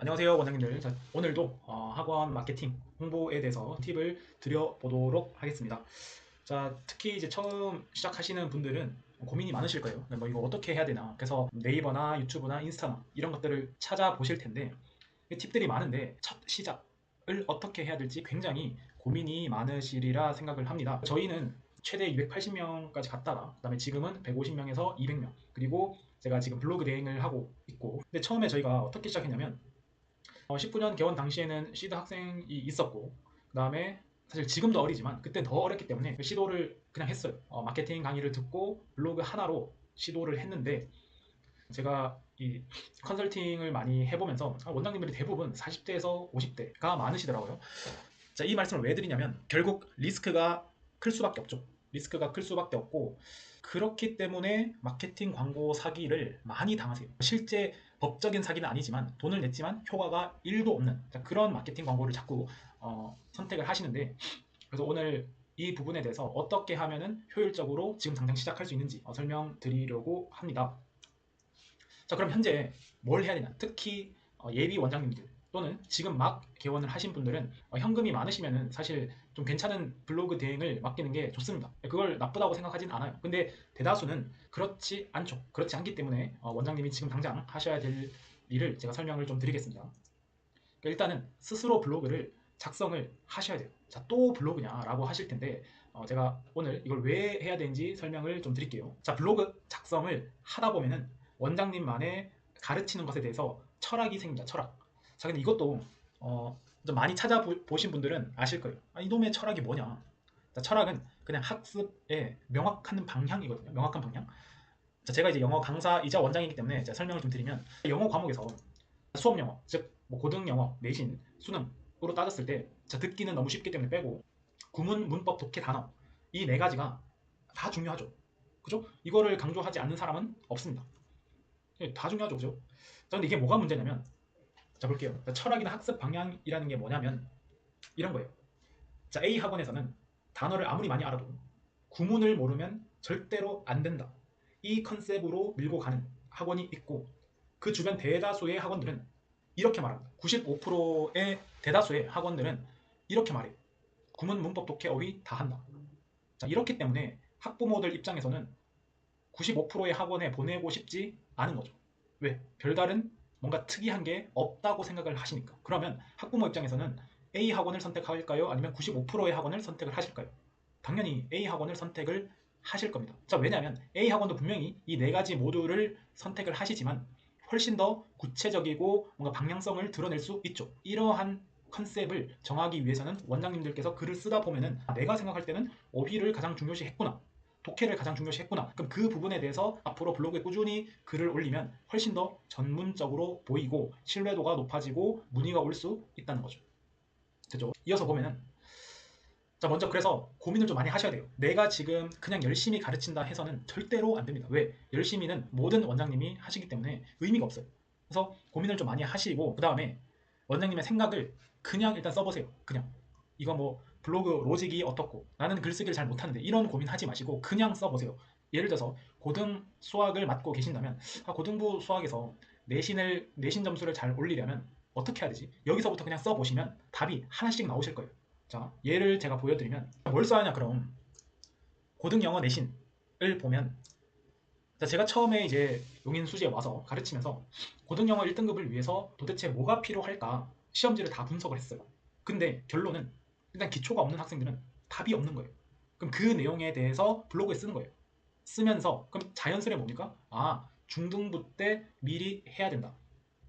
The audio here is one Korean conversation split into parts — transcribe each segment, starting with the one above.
안녕하세요, 원장님들. 자, 오늘도 학원 마케팅 홍보에 대해서 팁을 드려보도록 하겠습니다. 자, 특히 이제 처음 시작하시는 분들은 고민이 많으실 거예요. 뭐 이거 어떻게 해야 되나. 그래서 네이버나 유튜브나 인스타나 이런 것들을 찾아보실 텐데 팁들이 많은데 첫 시작을 어떻게 해야 될지 굉장히 고민이 많으시리라 생각을 합니다. 저희는 최대 280명까지 갔다가 그다음에 지금은 150명에서 200명 그리고 제가 지금 블로그 대행을 하고 있고 근데 처음에 저희가 어떻게 시작했냐면 19년 개원 당시에는 시드 학생이 있었고 그 다음에 사실 지금도 어리지만 그때 더 어렸기 때문에 시도를 그냥 했어요. 마케팅 강의를 듣고 블로그 하나로 시도를 했는데 제가 이 컨설팅을 많이 해보면서 원장님들이 대부분 40대에서 50대가 많으시더라고요. 자, 이 말씀을 왜 드리냐면 결국 리스크가 클 수밖에 없죠. 리스크가 클 수밖에 없고 그렇기 때문에 마케팅 광고 사기를 많이 당하세요. 실제 법적인 사기는 아니지만 돈을 냈지만 효과가 1도 없는 그런 마케팅 광고를 자꾸 선택을 하시는데 그래서 오늘 이 부분에 대해서 어떻게 하면은 효율적으로 지금 당장 시작할 수 있는지 설명드리려고 합니다. 자, 그럼 현재 뭘 해야 되냐? 특히 예비 원장님들 또는 지금 막 개원을 하신 분들은 현금이 많으시면은 사실 좀 괜찮은 블로그 대행을 맡기는 게 좋습니다. 그걸 나쁘다고 생각하진 않아요. 근데 대다수는 그렇지 않죠. 그렇지 않기 때문에 원장님이 지금 당장 하셔야 될 일을 제가 설명을 좀 드리겠습니다. 그러니까 일단은 스스로 블로그를 작성을 하셔야 돼요. 자, 또 블로그냐라고 하실 텐데 제가 오늘 이걸 왜 해야 되는지 설명을 좀 드릴게요. 자, 블로그 작성을 하다 보면은 원장님만의 가르치는 것에 대해서 철학이 생깁니다. 철학. 자, 근데 이것도 좀 많이 찾아보신 분들은 아실 거예요. 이놈의 철학이 뭐냐? 자, 철학은 그냥 학습의 명확한 방향이거든요. 명확한 방향. 자, 제가 이제 영어 강사이자 원장이기 때문에 제가 설명을 좀 드리면 영어 과목에서 수업 영어, 즉뭐 고등 영어, 내신, 수능으로 따졌을 때 자, 듣기는 너무 쉽기 때문에 빼고 구문, 문법, 독해, 단어 이 네 가지가 다 중요하죠. 그죠? 이거를 강조하지 않는 사람은 없습니다. 다 중요하죠, 그죠? 자, 근데 이게 뭐가 문제냐면 자, 볼게요. 자, 철학이나 학습 방향이라는 게 뭐냐면 이런 거예요. 자, A 학원에서는 단어를 아무리 많이 알아도 구문을 모르면 절대로 안 된다. 이 컨셉으로 밀고 가는 학원이 있고 그 주변 대다수의 학원들은 이렇게 말합니다. 95%의 대다수의 학원들은 이렇게 말해요. 구문, 문법, 독해, 어휘 다 한다. 자, 이렇기 때문에 학부모들 입장에서는 95%의 학원에 보내고 싶지 않은 거죠. 왜? 별다른 뭔가 특이한 게 없다고 생각을 하시니까. 그러면 학부모 입장에서는 A 학원을 선택할까요? 아니면 95%의 학원을 선택을 하실까요? 당연히 A 학원을 선택을 하실 겁니다. 자, 왜냐하면 A 학원도 분명히 이 네 가지 모두를 선택을 하시지만 훨씬 더 구체적이고 뭔가 방향성을 드러낼 수 있죠. 이러한 컨셉을 정하기 위해서는 원장님들께서 글을 쓰다 보면은 내가 생각할 때는 어휘를 가장 중요시했구나. 독해를 가장 중요시했구나. 그럼 그 부분에 대해서 앞으로 블로그에 꾸준히 글을 올리면 훨씬 더 전문적으로 보이고 신뢰도가 높아지고 문의가 올 수 있다는 거죠. 됐죠? 이어서 보면은 자, 먼저 그래서 고민을 좀 많이 하셔야 돼요. 내가 지금 그냥 열심히 가르친다 해서는 절대로 안 됩니다. 왜? 열심히는 모든 원장님이 하시기 때문에 의미가 없어요. 그래서 고민을 좀 많이 하시고 그 다음에 원장님의 생각을 그냥 일단 써보세요. 그냥 이거 뭐 블로그 로직이 어떻고 나는 글쓰기를 잘 못하는데 이런 고민하지 마시고 그냥 써보세요. 예를 들어서 고등 수학을 맡고 계신다면 고등부 수학에서 내신 점수를 잘 올리려면 어떻게 해야 되지? 여기서부터 그냥 써보시면 답이 하나씩 나오실 거예요. 자, 예를 제가 보여드리면 뭘 써야 하냐 그럼 고등 영어 내신을 보면 자, 제가 처음에 이제 용인 수지에 와서 가르치면서 고등 영어 1등급을 위해서 도대체 뭐가 필요할까 시험지를 다 분석을 했어요. 근데 결론은 일단 기초가 없는 학생들은 답이 없는 거예요. 그럼 그 내용에 대해서 블로그에 쓰는 거예요. 쓰면서 그럼 자연스레 뭡니까? 중등부 때 미리 해야 된다.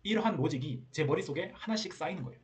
이러한 로직이 제 머릿속에 하나씩 쌓이는 거예요.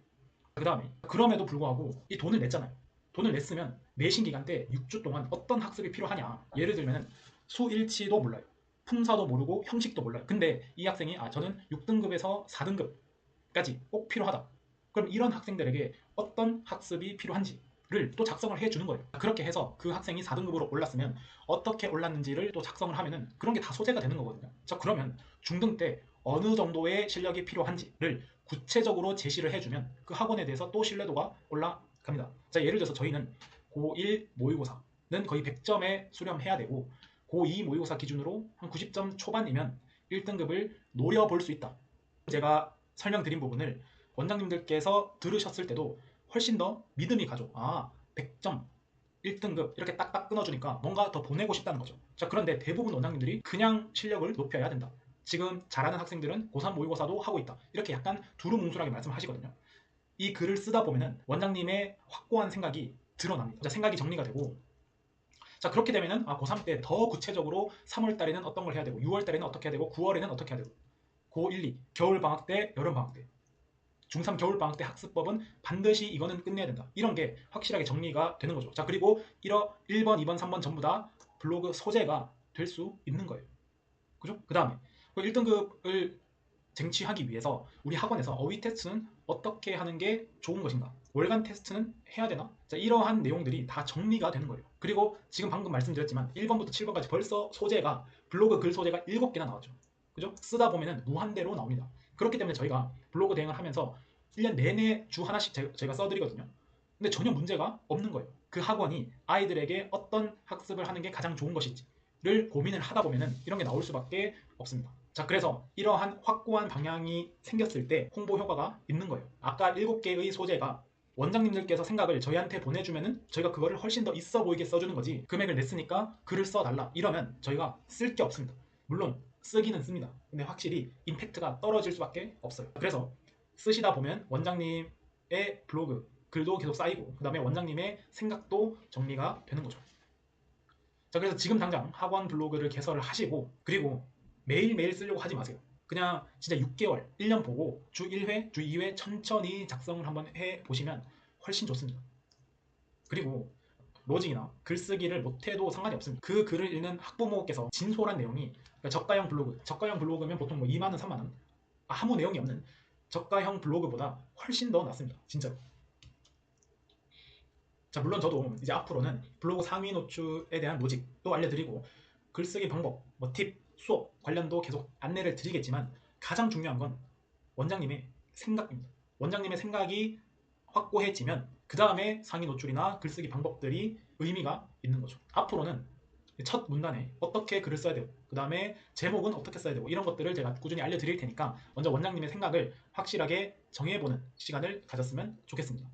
그 다음에 그럼에도 불구하고 이 돈을 냈잖아요. 돈을 냈으면 내신 기간 때 6주 동안 어떤 학습이 필요하냐. 예를 들면 수일치도 몰라요. 품사도 모르고 형식도 몰라요. 근데 이 학생이 저는 6등급에서 4등급까지 꼭 필요하다. 그럼 이런 학생들에게 어떤 학습이 필요한지를 또 작성을 해주는 거예요. 그렇게 해서 그 학생이 4등급으로 올랐으면 어떻게 올랐는지를 또 작성을 하면은 그런 게 다 소재가 되는 거거든요. 자, 그러면 중등 때 어느 정도의 실력이 필요한지를 구체적으로 제시를 해주면 그 학원에 대해서 또 신뢰도가 올라갑니다. 자, 예를 들어서 저희는 고1 모의고사는 거의 100점에 수렴해야 되고 고2 모의고사 기준으로 한 90점 초반이면 1등급을 노려볼 수 있다. 제가 설명드린 부분을 원장님들께서 들으셨을 때도 훨씬 더 믿음이 가죠. 아, 100점 1등급 이렇게 딱딱 끊어주니까 뭔가 더 보내고 싶다는 거죠. 자, 그런데 대부분 원장님들이 그냥 실력을 높여야 된다. 지금 잘하는 학생들은 고3 모의고사도 하고 있다. 이렇게 약간 두루뭉술하게 말씀하시거든요. 이 글을 쓰다 보면은 원장님의 확고한 생각이 드러납니다. 자, 생각이 정리가 되고, 자, 그렇게 되면은 고3 때 더 구체적으로 3월 달에는 어떤 걸 해야 되고 6월 달에는 어떻게 해야 되고 9월에는 어떻게 해야 되고 고1, 2 겨울 방학 때, 여름 방학 때, 중3 겨울 방학 때 학습법은 반드시 이거는 끝내야 된다. 이런 게 확실하게 정리가 되는 거죠. 자, 그리고 1번, 2번, 3번 전부 다 블로그 소재가 될 수 있는 거예요. 그죠? 그 다음에 1등급을 쟁취하기 위해서 우리 학원에서 어휘 테스트는 어떻게 하는 게 좋은 것인가? 월간 테스트는 해야 되나? 자, 이러한 내용들이 다 정리가 되는 거예요. 그리고 지금 방금 말씀드렸지만 1번부터 7번까지 벌써 소재가 블로그 글 소재가 7개나 나왔죠. 그죠? 쓰다 보면은 무한대로 나옵니다. 그렇기 때문에 저희가 블로그 대행을 하면서 1년 내내 주 하나씩 저희가 써드리거든요. 근데 전혀 문제가 없는 거예요. 그 학원이 아이들에게 어떤 학습을 하는 게 가장 좋은 것인지를 고민을 하다 보면은 이런 게 나올 수밖에 없습니다. 자, 그래서 이러한 확고한 방향이 생겼을 때 홍보 효과가 있는 거예요. 아까 7개의 소재가 원장님들께서 생각을 저희한테 보내주면은 저희가 그거를 훨씬 더 있어 보이게 써주는 거지, 금액을 냈으니까 글을 써달라 이러면 저희가 쓸 게 없습니다. 물론 쓰기는 씁니다. 근데 확실히 임팩트가 떨어질 수밖에 없어요. 그래서 쓰시다 보면 원장님의 블로그 글도 계속 쌓이고 그 다음에 원장님의 생각도 정리가 되는 거죠. 자, 그래서 지금 당장 학원 블로그를 개설을 하시고, 그리고 매일매일 쓰려고 하지 마세요. 그냥 진짜 6개월, 1년 보고 주 1회, 주 2회 천천히 작성을 한번 해보시면 훨씬 좋습니다. 그리고 로직이나 글쓰기를 못해도 상관이 없습니다. 그 글을 읽는 학부모께서 진솔한 내용이, 그러니까 저가형 블로그면 보통 뭐 2만원, 3만원, 아무 내용이 없는 저가형 블로그보다 훨씬 더 낫습니다. 진짜로. 자, 물론 저도 이제 앞으로는 블로그 상위 노출에 대한 로직도 알려드리고 글쓰기 방법, 뭐 팁, 수업 관련도 계속 안내를 드리겠지만 가장 중요한 건 원장님의 생각입니다. 원장님의 생각이 확고해지면 그 다음에 상위 노출이나 글쓰기 방법들이 의미가 있는 거죠. 앞으로는 첫 문단에 어떻게 글을 써야 되고 그 다음에 제목은 어떻게 써야 되고 이런 것들을 제가 꾸준히 알려드릴 테니까 먼저 원장님의 생각을 확실하게 정해보는 시간을 가졌으면 좋겠습니다.